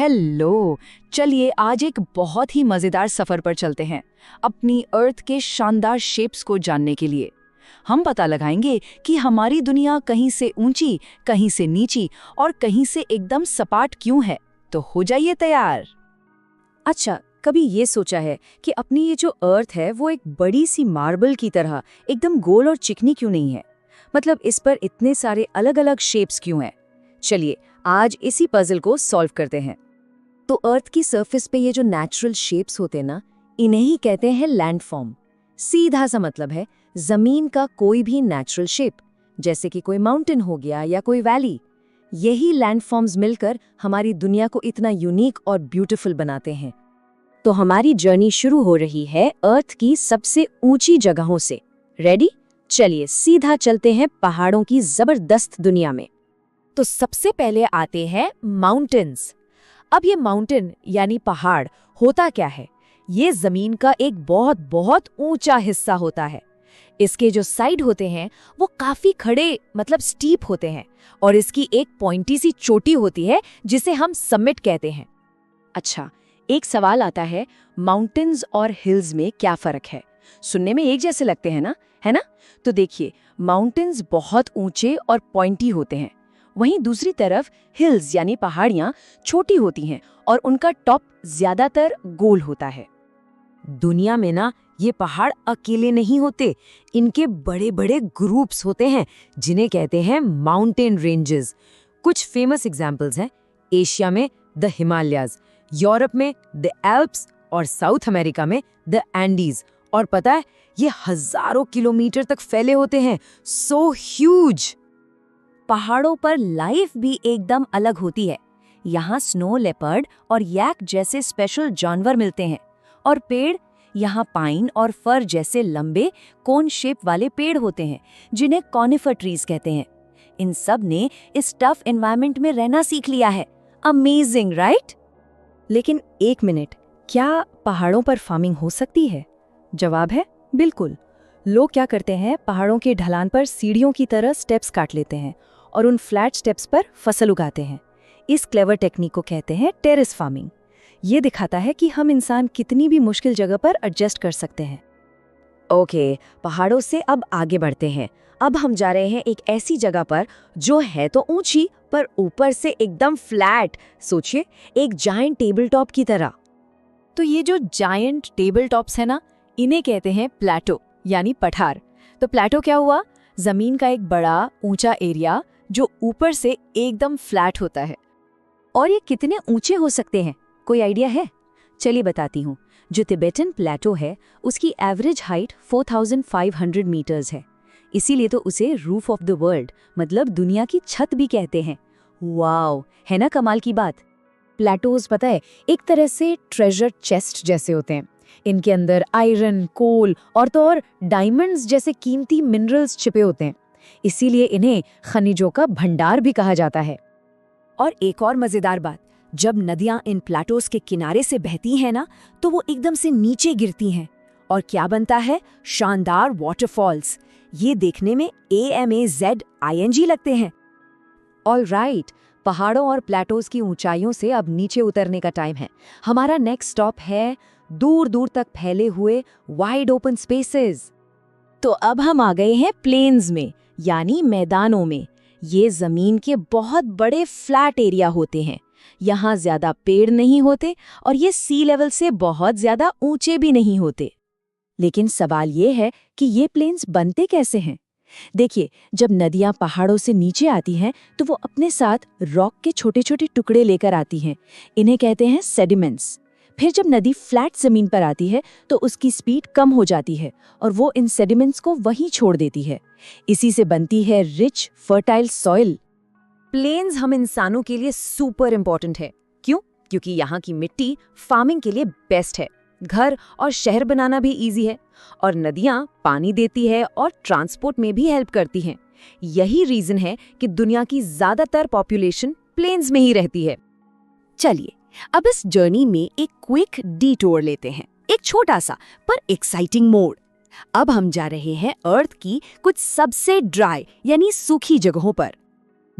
Hello. चलिए आज एक बहुत ही मजेदार सफर पर चलते हैं अपनी अर्थ के शानदार शेप्स को जानने के लिए। हम पता लगाएंगे कि हमारी दुनिया कहीं से ऊंची, कहीं से नीची और कहीं से एकदम सपाट क्यों है। तो हो जाइए तैयार। अच्छा, कभी ये सोचा है कि अपनी ये जो अर्थ है वो एक बड़ी सी मार्बल की तरह एकदम गोल और चिकनी क्यों नहीं है? मतलब इस पर इतने सारे अलग अलग शेप्स क्यों हैं? चलिए आज इसी पजल को सॉल्व करते हैं। तो अर्थ की सरफेस पे ये जो नेचुरल शेप्स होते हैं ना, इन्हें ही कहते हैं लैंडफॉर्म। सीधा सा मतलब है जमीन का कोई भी नेचुरल शेप, जैसे कि कोई माउंटेन हो गया या कोई वैली। यही लैंडफॉर्म्स मिलकर हमारी दुनिया को इतना यूनिक और ब्यूटीफुल बनाते हैं। तो हमारी जर्नी शुरू हो रही है अर्थ की सबसे ऊंची जगहों से। रेडी? चलिए सीधा चलते हैं पहाड़ों की जबरदस्त दुनिया में। तो सबसे पहले आते हैं माउंटेन्स। अब ये माउंटेन यानी पहाड़ होता क्या है? ये जमीन का एक बहुत बहुत ऊंचा हिस्सा होता है। इसके जो साइड होते हैं वो काफी खड़े मतलब स्टीप होते हैं और इसकी एक पॉइंटी सी चोटी होती है जिसे हम समिट कहते हैं। अच्छा, एक सवाल आता है, माउंटेन्स और हिल्स में क्या फर्क है? सुनने में एक जैसे लगते हैं ना, है ना? तो देखिए, माउंटेन्स बहुत ऊंचे और पॉइंटी होते हैं, वहीं दूसरी तरफ हिल्स यानी पहाड़ियां छोटी होती हैं और उनका टॉप ज्यादातर गोल होता है। दुनिया में ना ये पहाड़ अकेले नहीं होते, इनके बड़े बड़े ग्रुप्स होते हैं जिन्हें कहते हैं माउंटेन रेंजेस। कुछ फेमस एग्जांपल्स हैं, एशिया में द हिमालयाज, यूरोप में द एल्प्स और साउथ अमेरिका में द एंडीज। और पता है, ये हजारों किलोमीटर तक फैले होते हैं, सो ह्यूज। पहाड़ों पर लाइफ भी एकदम अलग होती है। यहाँ स्नो लेपर्ड और याक जैसे स्पेशल जानवर मिलते हैं, और पेड़, यहाँ पाइन और फर जैसे लंबे कोन शेप वाले पेड़ होते हैं जिन्हें कॉनिफर ट्रीज कहते हैं। इन सब ने इस टफ एनवायरनमेंट में रहना सीख लिया है। Amazing, right? लेकिन एक मिनट, क्या पहाड़ों पर फार्मिंग हो सकती है? जवाब है बिल्कुल। लोग क्या करते हैं, पहाड़ों के ढलान पर सीढ़ियों की तरह स्टेप्स काट लेते हैं और उन फ्लैट स्टेप्स पर फसल उगाते हैं। इस क्लेवर टेक्निक को कहते हैं टेरेस फार्मिंग। ये दिखाता है कि हम इंसान कितनी भी मुश्किल जगह पर एडजस्ट कर सकते हैं। ओके, पहाड़ों से अब आगे बढ़ते हैं। अब हम जा रहे हैं एक ऐसी जगह पर जो है तो ऊंची पर ऊपर से एकदम फ्लैट। सोचिए, एक जायंट टेबल टॉप की तरह। तो ये जो जायंट टेबल टॉप्स है ना, इन्हें कहते हैं प्लेटो यानी पठार। तो प्लेटो क्या हुआ? जमीन का एक बड़ा ऊंचा एरिया जो ऊपर से एकदम फ्लैट होता है। और ये कितने ऊंचे हो सकते हैं, कोई आइडिया है? चलिए बताती हूँ। जो तिबेटन प्लेटो है उसकी एवरेज हाइट 4500 मीटर्स है, इसीलिए तो उसे रूफ ऑफ द वर्ल्ड मतलब दुनिया की छत भी कहते हैं। वाओ, है ना कमाल की बात? प्लेटोज पता है एक तरह से ट्रेजर चेस्ट जैसे होते हैं। इनके अंदर आयरन, कोल और तो और डायमंड्स जैसे कीमती मिनरल्स छिपे होते हैं, इसीलिए इन्हें खनिजों का भंडार भी कहा जाता है। और एक और मजेदार बात, जब नदियां इन प्लेटोज के किनारे से बहती हैं ना, तो वो एकदम से नीचे गिरती हैं और क्या बनता है? शानदार वाटरफॉल्स। ये देखने में AMAZING लगते हैं। ऑल राइट, पहाड़ों और प्लेटोज की ऊंचाइयों से अब नीचे उतरने का टाइम है। हमारा नेक्स्ट स्टॉप है दूर दूर तक फैले हुए वाइड ओपन स्पेसेस। तो अब हम आ गए हैं प्लेन्स में यानी मैदानों में। ये जमीन के बहुत बड़े फ्लैट एरिया होते हैं। यहाँ ज्यादा पेड़ नहीं होते और ये सी लेवल से बहुत ज्यादा ऊंचे भी नहीं होते। लेकिन सवाल ये है कि ये प्लेन्स बनते कैसे हैं? देखिए, जब नदियां पहाड़ों से नीचे आती हैं तो वो अपने साथ रॉक के छोटे छोटे टुकड़े लेकर आती हैं। इन्हें कहते हैं सेडिमेंट्स। फिर जब नदी फ्लैट जमीन पर आती है तो उसकी स्पीड कम हो जाती है और वो इन सेडिमेंट्स को वहीं छोड़ देती है। इसी से बनती है रिच फर्टाइल सॉइल। प्लेन्स हम इंसानों के लिए सुपर इम्पोर्टेंट है। क्यों? क्योंकि यहाँ की मिट्टी फार्मिंग के लिए बेस्ट है, घर और शहर बनाना भी इजी है, और नदियाँ पानी देती है और ट्रांसपोर्ट में भी हेल्प करती हैं। यही रीजन है कि दुनिया की ज्यादातर पॉपुलेशन प्लेन्स में ही रहती है। चलिए अब इस जर्नी में एक क्विक डिटूर लेते हैं, एक छोटा सा पर एक्साइटिंग मोड। अब हम जा रहे हैं अर्थ की कुछ सबसे ड्राई यानी सूखी जगहों पर।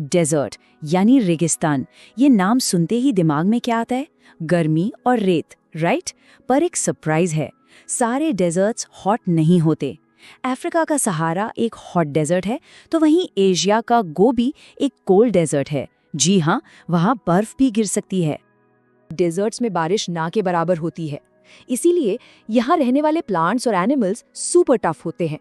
डेजर्ट यानी रेगिस्तान। ये नाम सुनते ही दिमाग में क्या आता है? गर्मी और रेत, राइट? पर एक सरप्राइज है, सारे डेजर्ट्स हॉट नहीं होते। अफ्रीका का सहारा एक हॉट डेजर्ट है, तो वहीं एशिया का गोबी एक कोल्ड डेजर्ट है। जी हाँ, वहाँ बर्फ भी गिर सकती है। डेजर्ट्स में बारिश ना के बराबर होती है, इसीलिए यहाँ रहने वाले प्लांट्स और एनिमल्स सुपर टफ होते हैं।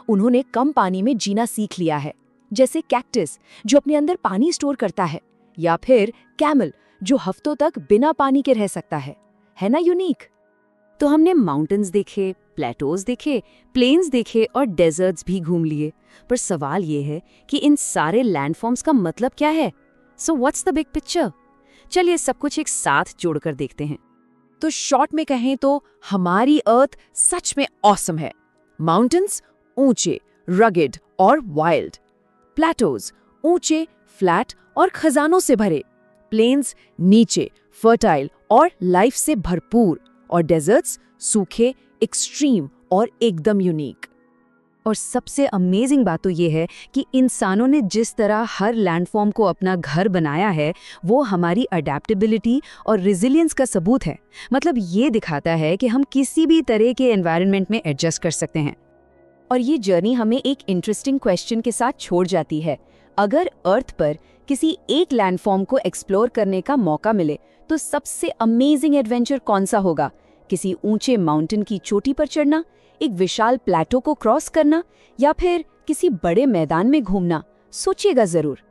उन्होंने कम पानी में जीना सीख लिया है, जैसे कैक्टस जो अपने अंदर पानी स्टोर करता है, या फिर कैमल जो हफ्तों तक बिना पानी के रह सकता है ना यूनिक? तो हमने माउंटेन्स देखे, प्लेटोज देखे, प्लेन्स देखे और डेजर्ट्स भी घूम लिए, पर सवाल ये है कि इन सारे लैंडफॉर्म्स का मतलब क्या है? So what's the big picture? चलिए सब कुछ एक साथ जोड़कर देखते हैं। तो शॉर्ट में कहें तो हमारी अर्थ सच में ऑसम है। माउंटेन्स ऊंचे, रगेड और वाइल्ड, प्लेटोज ऊंचे, फ्लैट और खजानों से भरे, प्लेन्स नीचे, फर्टाइल और लाइफ से भरपूर, और डेजर्ट्स सूखे, एक्सट्रीम और एकदम यूनिक। और सबसे अमेजिंग बात तो ये है कि इंसानों ने जिस तरह हर लैंडफॉर्म को अपना घर बनाया है, वो हमारी अडेप्टेबिलिटी और रेजिलियंस का सबूत है। मतलब ये दिखाता है कि हम किसी भी तरह के एनवायरनमेंट में एडजस्ट कर सकते हैं। और ये जर्नी हमें एक इंटरेस्टिंग क्वेश्चन के साथ छोड़ जाती है। अगर अर्थ पर किसी एक लैंडफॉर्म को एक्सप्लोर करने का मौका मिले, तो सबसे अमेजिंग एडवेंचर कौन सा होगा? किसी ऊंचे माउंटेन की चोटी पर चढ़ना, एक विशाल प्लेटो को क्रॉस करना, या फिर किसी बड़े मैदान में घूमना? सोचिएगा जरूर।